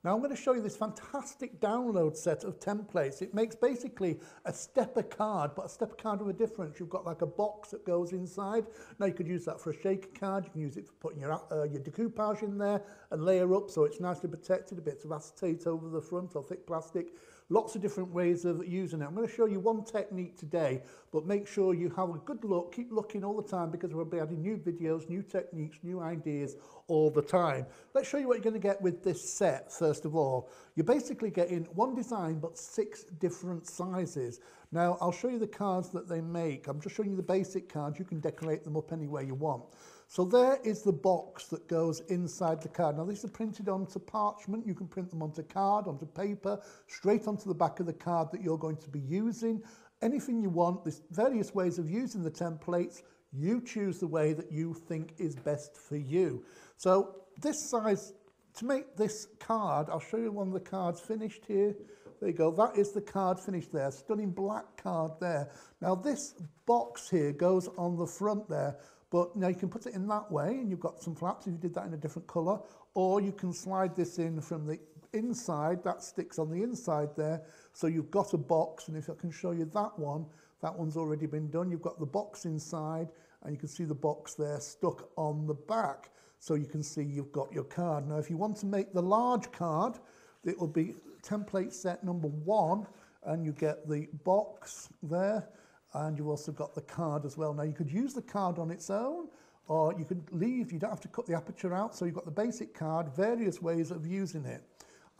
Now I'm going to show you this fantastic download set of templates. It makes basically a stepper card, but a stepper card with a difference. You've got like a box that goes inside. Now you could use that for a shaker card. You can use it for putting your decoupage in there and layer up so it's nicely protected, a bit of acetate over the front or thick plastic. Lots of different ways of using it. I'm going to show you one technique today, but make sure you have a good look. Keep looking all the time because we'll be adding new videos, new techniques, new ideas all the time. Let's show you what you're going to get with this set. First of all, you're basically getting one design but 6 different sizes. Now I'll show you the cards that they make. I'm just showing you the basic cards. You can decorate them up any way you want. So there is the box that goes inside the card. Now these are printed onto parchment. You can print them onto card, onto paper, straight onto the back of the card that you're going to be using. Anything you want. There's various ways of using the templates. You choose the way that you think is best for you. So this size, to make this card, I'll show you one of the cards finished here. There you go, that is the card finished there, stunning black card there. Now this box here goes on the front there, but now you can put it in that way and you've got some flaps if you did that in a different colour, or you can slide this in from the inside, that sticks on the inside there, so you've got a box, and if I can show you that one's already been done. You've got the box inside and you can see the box there stuck on the back, so you can see you've got your card. Now if you want to make the large card, it will be template set number 1, and you get the box there, and you've also got the card as well. Now you could use the card on its own, or you could leave, you don't have to cut the aperture out, so you've got the basic card, various ways of using it.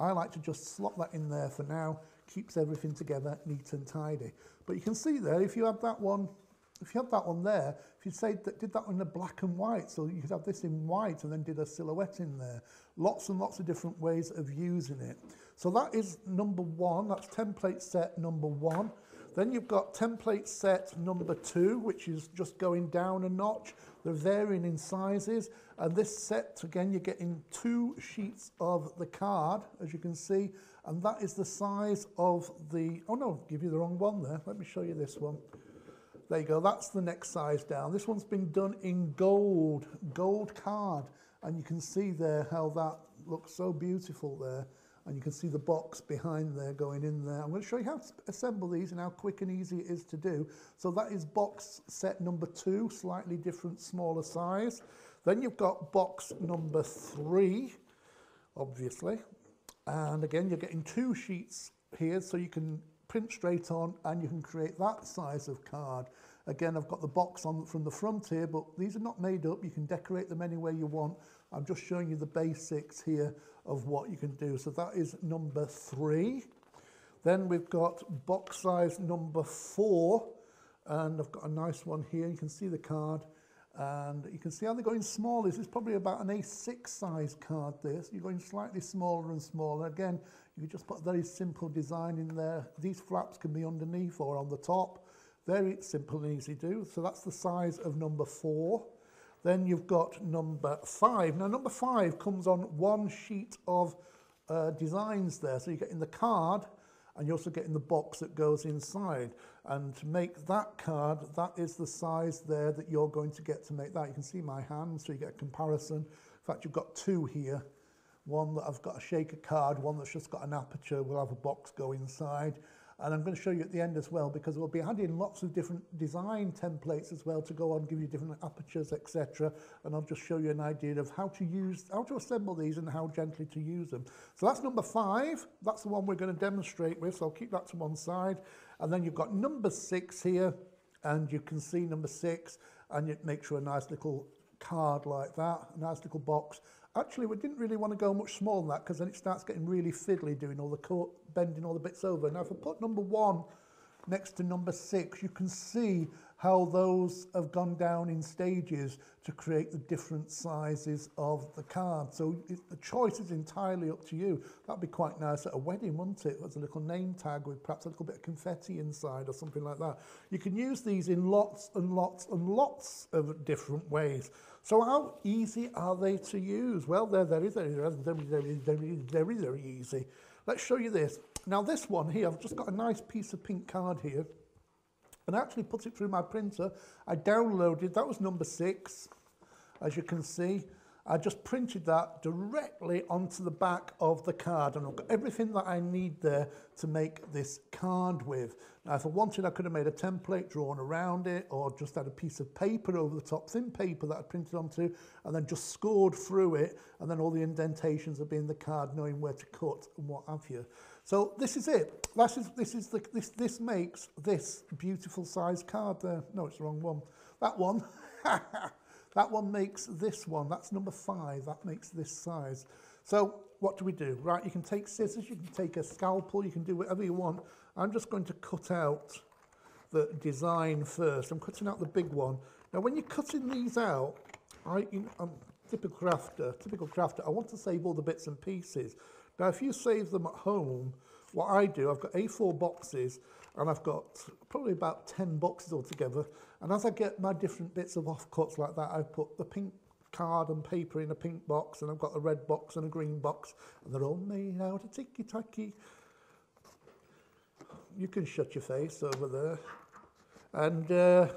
I like to just slot that in there for now, keeps everything together neat and tidy. But you can see there, if you have that one, there, if you say that did that in a black and white, so you could have this in white and then did a silhouette in there. Lots and lots of different ways of using it. So that is number 1, that's template set number 1. Then you've got template set number 2, which is just going down a notch. They're varying in sizes. And this set, again, you're getting 2 sheets of the card, as you can see. And that is the size of the, oh no, give you the wrong one there. Let me show you this one. There you go, that's the next size down. This one's been done in gold card. And you can see there how that looks so beautiful there. And you can see the box behind there going in there. I'm going to show you how to assemble these and how quick and easy it is to do. So that is box set number 2, slightly different, smaller size. Then you've got box number 3, obviously. And again, you're getting 2 sheets here, so you can print straight on and you can create that size of card. Again, I've got the box on from the front here, but these are not made up. You can decorate them any way you want. I'm just showing you the basics here of what you can do. So that is number 3. Then we've got box size number 4, and I've got a nice one here. You can see the card, and you can see how they're going small. This is probably about an A6 size card, this. You're going slightly smaller and smaller. Again, you can just put a very simple design in there. These flaps can be underneath or on the top. Very simple and easy to do. So that's the size of number 4. Then you've got number 5. Now number 5 comes on 1 sheet of designs there. So you're getting the card and you're also getting the box that goes inside. And to make that card, that is the size there that you're going to get to make that. You can see my hand, so you get a comparison. In fact, you've got 2 here. One that I've got a shaker card, one that's just got an aperture, will have a box go inside. And I'm going to show you at the end as well, because we'll be adding lots of different design templates as well to go on, give you different apertures, etc. And I'll just show you an idea of how to assemble these and how gently to use them. So that's number 5. That's the one we're going to demonstrate with, so I'll keep that to one side. And then you've got number 6 here, and you can see number 6, and it makes you a nice little card like that, a nice little box. Actually, we didn't really want to go much smaller than that, because then it starts getting really fiddly, doing all the bending all the bits over. Now, if I put number 1 next to number 6, you can see how those have gone down in stages to create the different sizes of the card. So the choice is entirely up to you. That'd be quite nice at a wedding, wouldn't it? As a little name tag with perhaps a little bit of confetti inside or something like that. You can use these in lots and lots and lots of different ways. So how easy are they to use? Well, they're very easy. Let's show you this. Now this one here, I've just got a nice piece of pink card here, and I actually put it through my printer. I downloaded, that was number 6, as you can see. I just printed that directly onto the back of the card, and I've got everything that I need there to make this card with. Now, if I wanted, I could have made a template drawn around it, or just had a piece of paper over the top, thin paper that I printed onto, and then just scored through it, and then all the indentations would be in the card, knowing where to cut and what have you. So this is it. This makes this beautiful size card there. No, it's the wrong one. That one. That one makes this one. That's number 5. That makes this size. So what do we do? Right, you can take scissors, you can take a scalpel, you can do whatever you want. I'm just going to cut out the design first. I'm cutting out the big one. Now, when you're cutting these out, I'm typical crafter, I want to save all the bits and pieces. Now, if you save them at home, what I do, I've got A4 boxes, and I've got probably about 10 boxes altogether. And as I get my different bits of offcuts like that, I've put the pink card and paper in a pink box, and I've got a red box and a green box, and they're all made out of ticky-tacky. You can shut your face over there. And then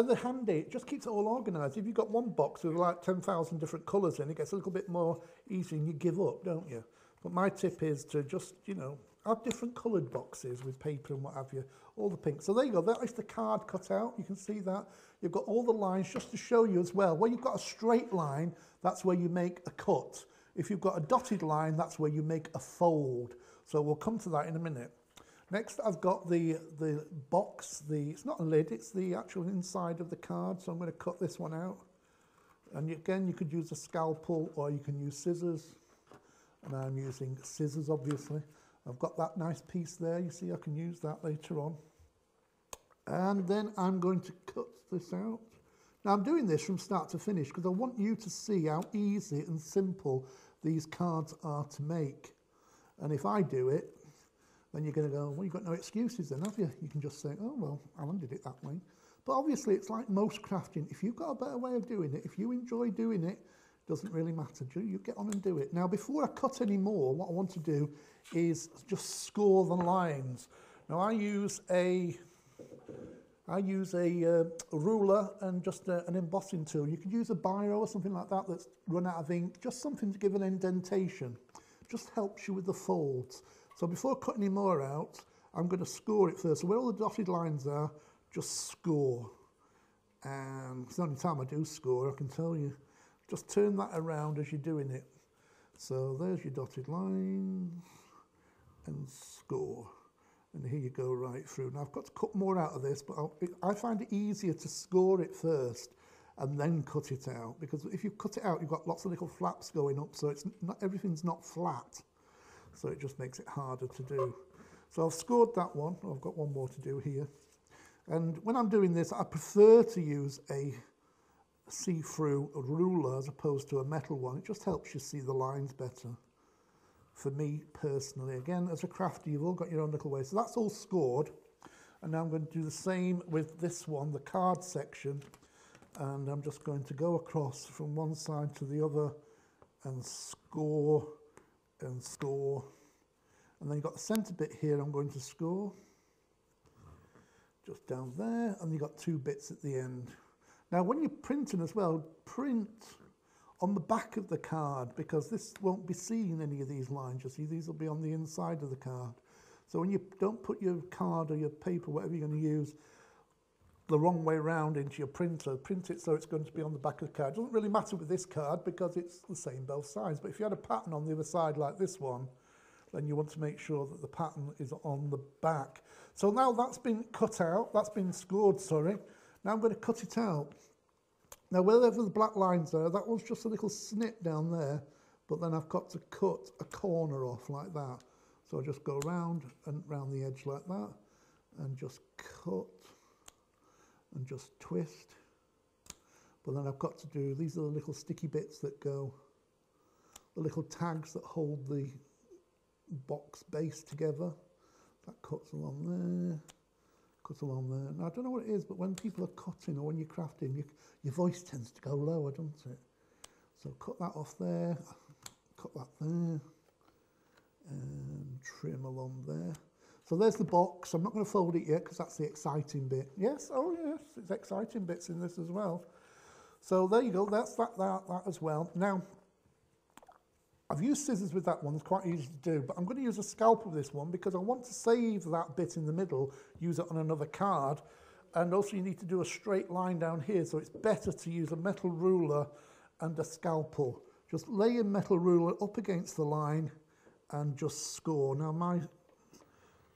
they're handy. It just keeps it all organised. If you've got one box with like 10,000 different colours in, it gets a little bit more easy and you give up, don't you? But my tip is to just, you know, have different coloured boxes with paper and what have you, all the pink. So there you go, that is the card cut out. You can see that. You've got all the lines just to show you as well. Where you've got a straight line, that's where you make a cut. If you've got a dotted line, that's where you make a fold. So we'll come to that in a minute. Next, I've got the box, it's not a lid, it's the actual inside of the card. So I'm going to cut this one out. And again, you could use a scalpel or you can use scissors. And I'm using scissors, obviously. I've got that nice piece there. You see, I can use that later on. And then I'm going to cut this out. Now, I'm doing this from start to finish because I want you to see how easy and simple these cards are to make. And if I do it, then you're going to go, well, you've got no excuses then, have you? You can just say, oh, well, Alan did it that way. But obviously, it's like most crafting. If you've got a better way of doing it, if you enjoy doing it, doesn't really matter. You get on and do it. Now, before I cut any more, what I want to do is just score the lines. Now, I use a ruler and just an embossing tool. You could use a biro or something like that that's run out of ink, just something to give an indentation. Just helps you with the folds. So before cutting any more out, I'm going to score it first. So where all the dotted lines are, just score. And it's the only time I do score, I can tell you. Just turn that around as you're doing it. So there's your dotted line and score. And here you go right through. Now I've got to cut more out of this, but I find it easier to score it first and then cut it out. Because if you cut it out, you've got lots of little flaps going up, so it's not, everything's not flat. So it just makes it harder to do. So I've scored that one. I've got one more to do here. And when I'm doing this, I prefer to use a see-through ruler as opposed to a metal one. It just helps you see the lines better. For me personally, again, as a crafter, you've all got your own little way. So that's all scored. And now I'm going to do the same with this one, the card section. And I'm just going to go across from one side to the other and score and score. And then you've got the centre bit here I'm going to score. Just down there. And you've got 2 bits at the end. Now, when you're printing as well, print on the back of the card because this won't be seeing any of these lines. You see, these will be on the inside of the card. So when you don't put your card or your paper, whatever you're going to use, the wrong way around into your printer, print it so it's going to be on the back of the card. It doesn't really matter with this card because it's the same both sides. But if you had a pattern on the other side like this one, then you want to make sure that the pattern is on the back. So now that's been cut out, that's been scored, sorry. Now I'm going to cut it out. Now, wherever the black lines are, that was just a little snip down there, but then I've got to cut a corner off like that. So I just go round and round the edge like that, and just cut and just twist. But then I've got to do, these are the little sticky bits that go, the little tags that hold the box base together. That cuts along there. Along there. Now, I don't know what it is, but when people are cutting or when you're crafting, your voice tends to go lower, doesn't it? So cut that off there, cut that there, and trim along there. So there's the box. I'm not going to fold it yet because that's the exciting bit. Yes, oh yes, it's exciting bits in this as well. So there you go, that's that as well. Now, I've used scissors with that one, it's quite easy to do, but I'm going to use a scalpel with this one because I want to save that bit in the middle, use it on another card, and also you need to do a straight line down here, so it's better to use a metal ruler and a scalpel. Just lay your metal ruler up against the line and just score. Now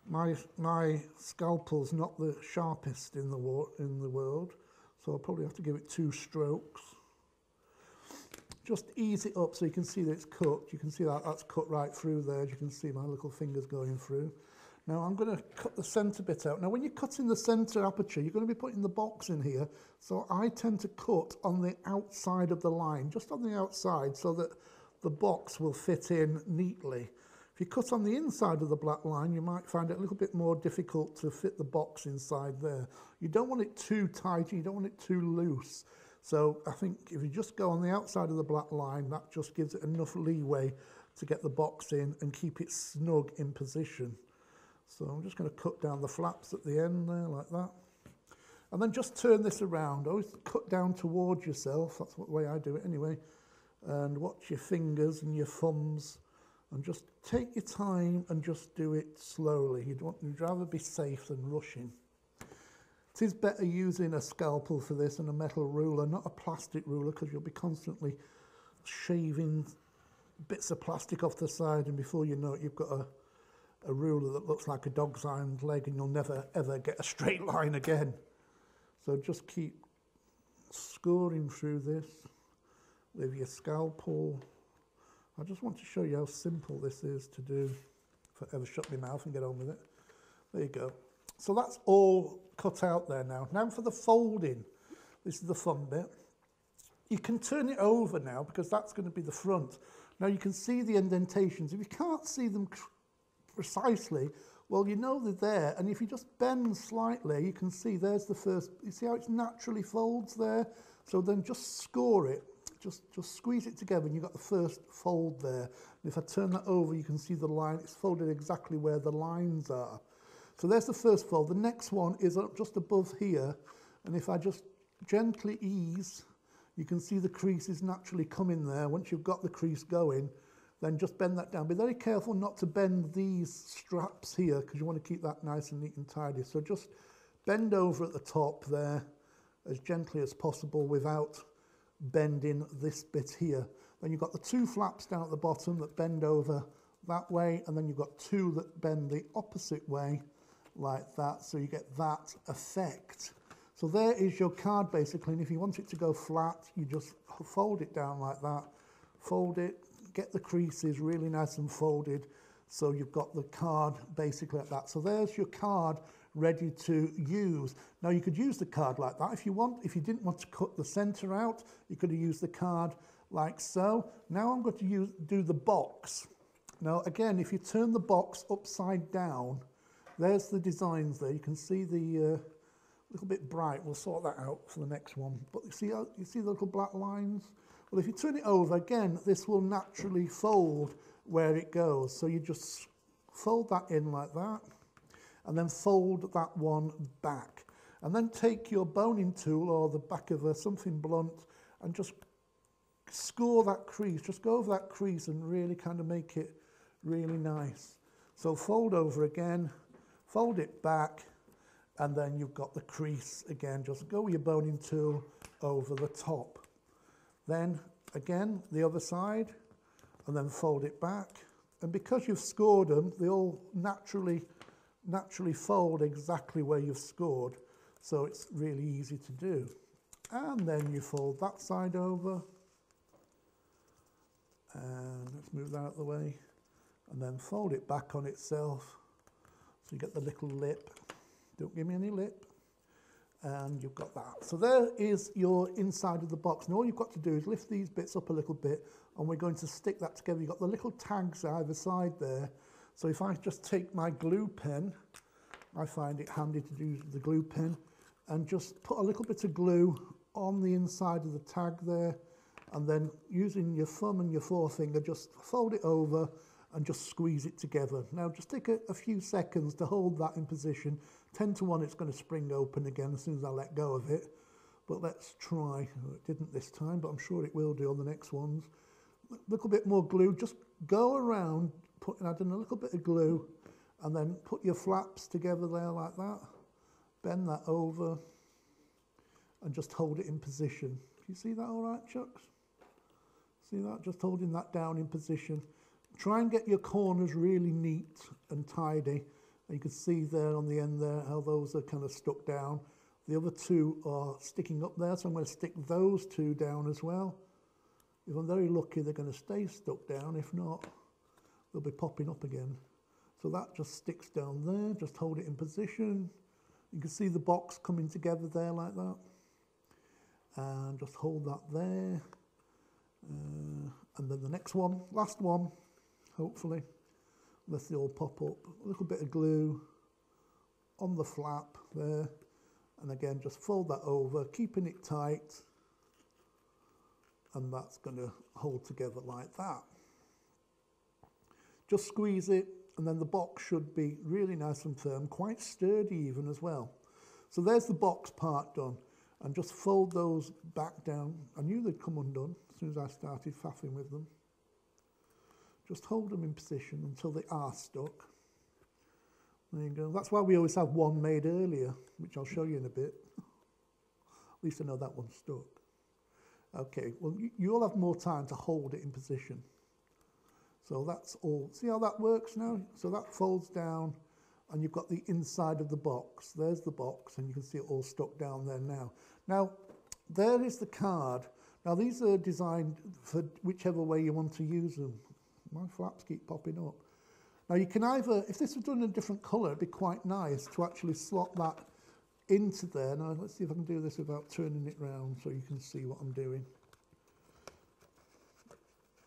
my scalpel's not the sharpest in the world, so I'll probably have to give it 2 strokes. Just ease it up so you can see that it's cut. You can see that that's cut right through there. As you can see my little fingers going through. Now I'm going to cut the centre bit out. Now when you're cutting the centre aperture, you're going to be putting the box in here. So I tend to cut on the outside of the line, just on the outside, so that the box will fit in neatly. If you cut on the inside of the black line, you might find it a little bit more difficult to fit the box inside there. You don't want it too tight, you don't want it too loose. So I think if you just go on the outside of the black line, that just gives it enough leeway to get the box in and keep it snug in position. So I'm just going to cut down the flaps at the end there like that. And then just turn this around. Always cut down towards yourself. That's the way I do it anyway. And watch your fingers and your thumbs. And just take your time and just do it slowly. You'd rather be safe than rushing. It is better using a scalpel for this and a metal ruler, not a plastic ruler, because you'll be constantly shaving bits of plastic off the side, and before you know it, you've got a ruler that looks like a dog's hind leg, and you'll never ever get a straight line again. So just keep scoring through this with your scalpel. I just want to show you how simple this is to do. If I ever shut my mouth and get on with it. There you go. So that's all cut out there now. Now for the folding. This is the fun bit. You can turn it over now because that's going to be the front. Now you can see the indentations. If you can't see them precisely, well, you know they're there. And if you just bend slightly, you can see there's the first. You see how it naturally folds there? So then just score it. Just squeeze it together and you've got the first fold there. And if I turn that over, you can see the line. It's folded exactly where the lines are. So there's the first fold. The next one is just above here. And if I just gently ease, you can see the creases naturally come in there. Once you've got the crease going, then just bend that down. Be very careful not to bend these straps here because you want to keep that nice and neat and tidy. So just bend over at the top there as gently as possible without bending this bit here. Then you've got the 2 flaps down at the bottom that bend over that way, and then you've got 2 that bend the opposite way like that, so you get that effect. So there is your card basically, and if you want it to go flat, you just fold it down like that, fold it, get the creases really nice and folded, so you've got the card basically like that. So there's your card ready to use. Now you could use the card like that if you want. If you didn't want to cut the center out, you could have used the card like so. Now I'm going to do the box. Now again, if you turn the box upside down, there's the designs there. You can see the little bit bright. We'll sort that out for the next one. But you see the little black lines? Well, if you turn it over, again, this will naturally fold where it goes. So you just fold that in like that, and then fold that one back. And then take your boning tool or the back of something blunt and just score that crease. Just go over that crease and really kind of make it really nice. So fold over again, fold it back, and then you've got the crease again. Just go with your boning tool over the top. Then again, the other side, and then fold it back. And because you've scored them, they all naturally fold exactly where you've scored. So it's really easy to do. And then you fold that side over. And let's move that out of the way. And then fold it back on itself. So you get the little lip. Don't give me any lip. And you've got that. So there is your inside of the box. Now all you've got to do is lift these bits up a little bit, and we're going to stick that together. You've got the little tags either side there. So if I just take my glue pen, I find it handy to use the glue pen, and just put a little bit of glue on the inside of the tag there, and then using your thumb and your forefinger, just fold it over and just squeeze it together. Now just take a few seconds to hold that in position. 10 to 1 it's going to spring open again as soon as I let go of it. but let's try. It didn't this time, but I'm sure it will do on the next ones. A little bit more glue, just go around, add in a little bit of glue, and then put your flaps together there like that. Bend that over, and just hold it in position. Can you see that all right, Chucks? See that? Just holding that down in position. Try and get your corners really neat and tidy. You can see there on the end there how those are kind of stuck down. The other two are sticking up there, so I'm going to stick those two down as well. If I'm very lucky, they're going to stay stuck down. If not, they'll be popping up again. So that just sticks down there. Just hold it in position. You can see the box coming together there like that. And just hold that there. And then the next one, last one, hopefully. Unless they all pop up. A little bit of glue on the flap there. And again, just fold that over, keeping it tight. And that's going to hold together like that. Just squeeze it, and then the box should be really nice and firm, quite sturdy even as well. So there's the box part done. And just fold those back down. I knew they'd come undone as soon as I started faffing with them. Just hold them in position until they are stuck. There you go. That's why we always have one made earlier, which I'll show you in a bit. At least I know that one's stuck. Okay, well, you'll have more time to hold it in position. So that's all. See how that works now? So that folds down, and you've got the inside of the box. There's the box, and you can see it all stuck down there now. Now, there is the card. Now, these are designed for whichever way you want to use them. My flaps keep popping up. Now, you can either, if this was done in a different colour, it'd be quite nice to actually slot that into there. Now, let's see if I can do this without turning it round so you can see what I'm doing.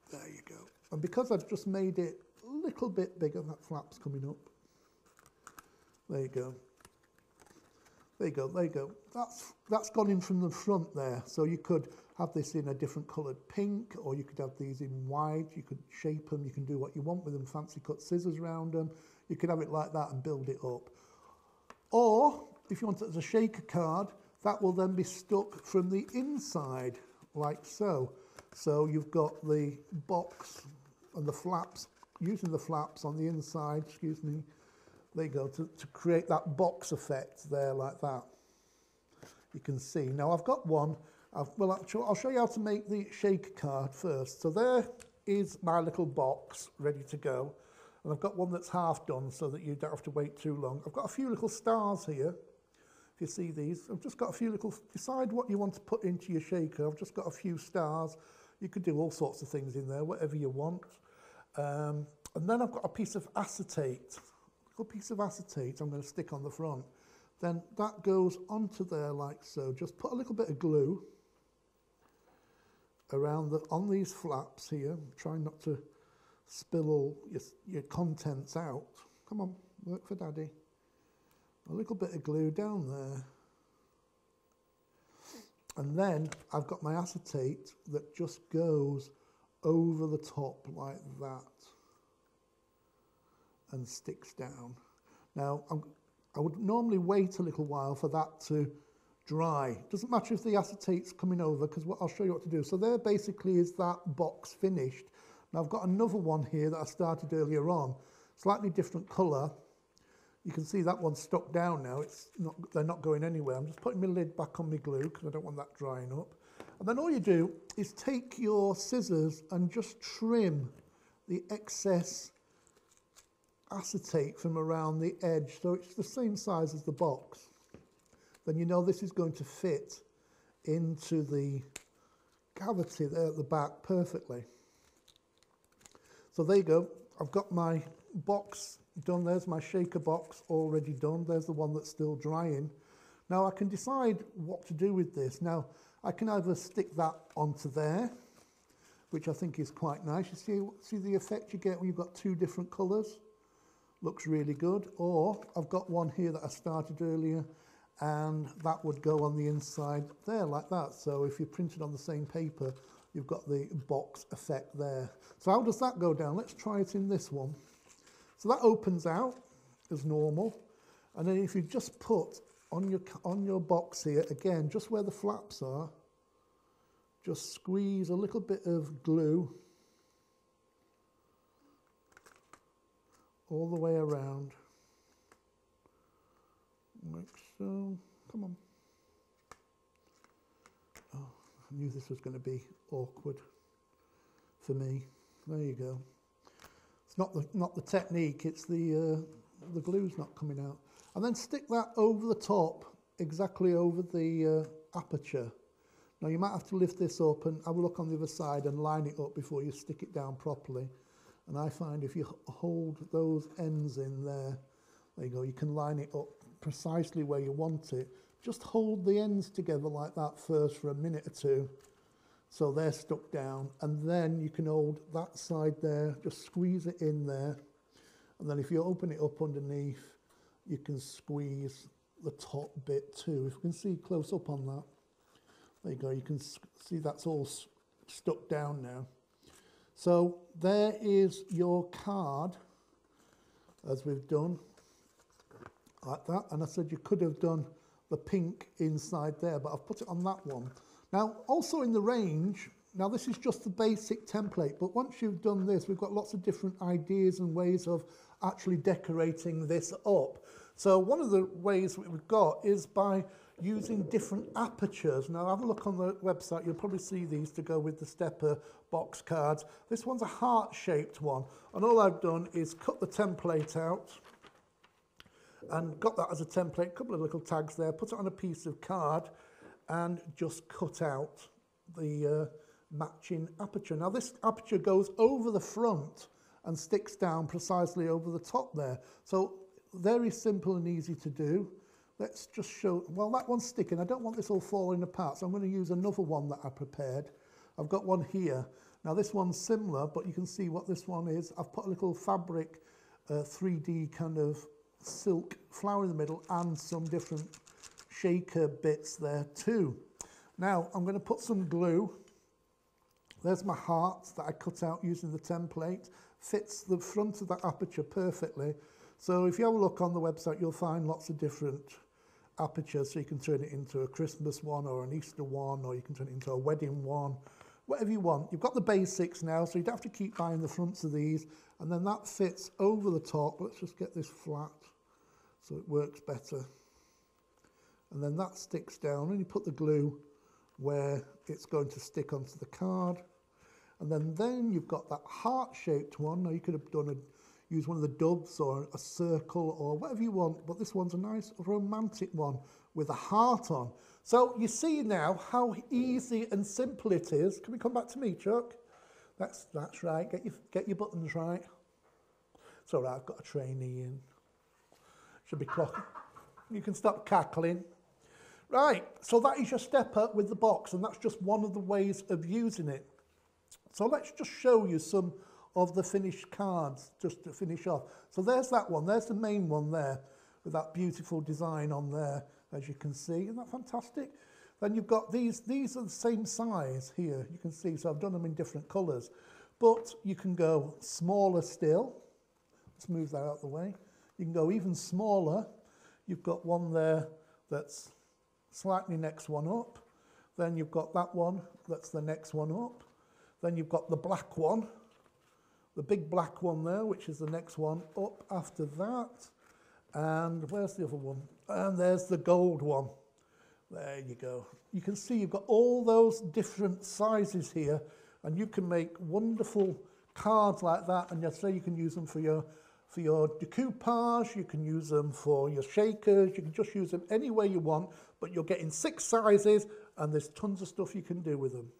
There you go. And because I've just made it a little bit bigger, that flap's coming up. There you go. There you go, there you go. That's gone in from the front there. So you could have this in a different coloured pink, or you could have these in white. You could shape them. You can do what you want with them, fancy cut scissors around them. You could have it like that and build it up. Or, if you want it as a shaker card, that will then be stuck from the inside, like so. So you've got the box and the flaps, using the flaps on the inside, excuse me, there you go, to create that box effect there like that. You can see. Now I've got one, well I'll show you how to make the shaker card first. So there is my little box ready to go. And I've got one that's half done so that you don't have to wait too long. I've got a few little stars here. If you see these, I've just got a few little, decide what you want to put into your shaker. I've just got a few stars. You could do all sorts of things in there, whatever you want. And then I've got a piece of acetate. A little piece of acetate I'm going to stick on the front. Then that goes onto there like so. Just put a little bit of glue around on these flaps here. Try not to spill all your contents out. Come on, work for Daddy. A little bit of glue down there. And then I've got my acetate that just goes over the top like that and sticks down. Now, I would normally wait a little while for that to dry. Doesn't matter if the acetate's coming over, because I'll show you what to do. So there basically is that box finished. Now I've got another one here that I started earlier on, slightly different colour. You can see that one's stuck down now. They're not going anywhere. I'm just putting my lid back on my glue because I don't want that drying up. And then all you do is take your scissors and just trim the excess acetate from around the edge so it's the same size as the box. Then you know this is going to fit into the cavity there at the back perfectly. So there you go. I've got my box done. There's my shaker box already done. There's the one that's still drying. Now I can decide what to do with this. Now I can either stick that onto there, which I think is quite nice. You see the effect you get when you've got two different colours? Looks really good. Or I've got one here that I started earlier, and that would go on the inside there like that. So if you print it on the same paper, you've got the box effect there. So how does that go down? Let's try it in this one. So that opens out as normal. And then if you just put on your box here, again, just where the flaps are, just squeeze a little bit of glue all the way around, like so. Come on. Oh, I knew this was going to be awkward for me. There you go. It's not the technique, it's the glue's not coming out. And then stick that over the top, exactly over the aperture. Now you might have to lift this up and have a look on the other side and line it up before you stick it down properly. And I find if you hold those ends in there, there you go, you can line it up precisely where you want it. Just hold the ends together like that first for a minute or two, so they're stuck down, and then you can hold that side there, just squeeze it in there, and then if you open it up underneath, you can squeeze the top bit too. If you can see close up on that, there you go, you can see that's all stuck down now. So there is your card, as we've done, like that. And I said you could have done the pink inside there, but I've put it on that one. Now, also in the range, now this is just the basic template, but once you've done this, we've got lots of different ideas and ways of actually decorating this up. So one of the ways we've got is by using different apertures. Now have a look on the website, you'll probably see these to go with the Stepper box cards. This one's a heart-shaped one, and all I've done is cut the template out and got that as a template, a couple of little tags there, put it on a piece of card and just cut out the matching aperture. Now this aperture goes over the front and sticks down precisely over the top there. So very simple and easy to do. Let's just show, well, that one's sticking. I don't want this all falling apart, so I'm going to use another one that I prepared. I've got one here. Now this one's similar, but you can see what this one is. I've put a little fabric 3D kind of silk flower in the middle and some different shaker bits there too. Now I'm going to put some glue. There's my heart that I cut out using the template. Fits the front of that aperture perfectly. So if you have a look on the website, you'll find lots of different apertures, so you can turn it into a Christmas one or an Easter one, or you can turn it into a wedding one, whatever you want. You've got the basics now, so you don't have to keep buying the fronts of these, and then that fits over the top. Let's just get this flat so it works better. And then that sticks down, and you put the glue where it's going to stick onto the card. And then you've got that heart-shaped one. Now you could have done use one of the doves or a circle or whatever you want, but this one's a nice romantic one with a heart on. So you see now how easy and simple it is. Can we come back to me, Chuck? That's right. Get your buttons right. It's all right. I've got a trainee in. Should be clocking. You can stop cackling. Right. So that is your stepper with the box, and that's just one of the ways of using it. So let's just show you some of the finished cards just to finish off. So there's that one. There's the main one there with that beautiful design on there, as you can see. Isn't that fantastic? Then you've got these are the same size here, you can see. So I've done them in different colours. But you can go smaller still. Let's move that out of the way. You can go even smaller. You've got one there that's slightly next one up. Then you've got that one that's the next one up. Then you've got the black one, the big black one there, which is the next one up after that. And where's the other one? And there's the gold one. There you go. You can see you've got all those different sizes here, and you can make wonderful cards like that. And say you can use them for your decoupage, you can use them for your shakers, you can just use them any way you want, but you're getting 6 sizes, and there's tons of stuff you can do with them.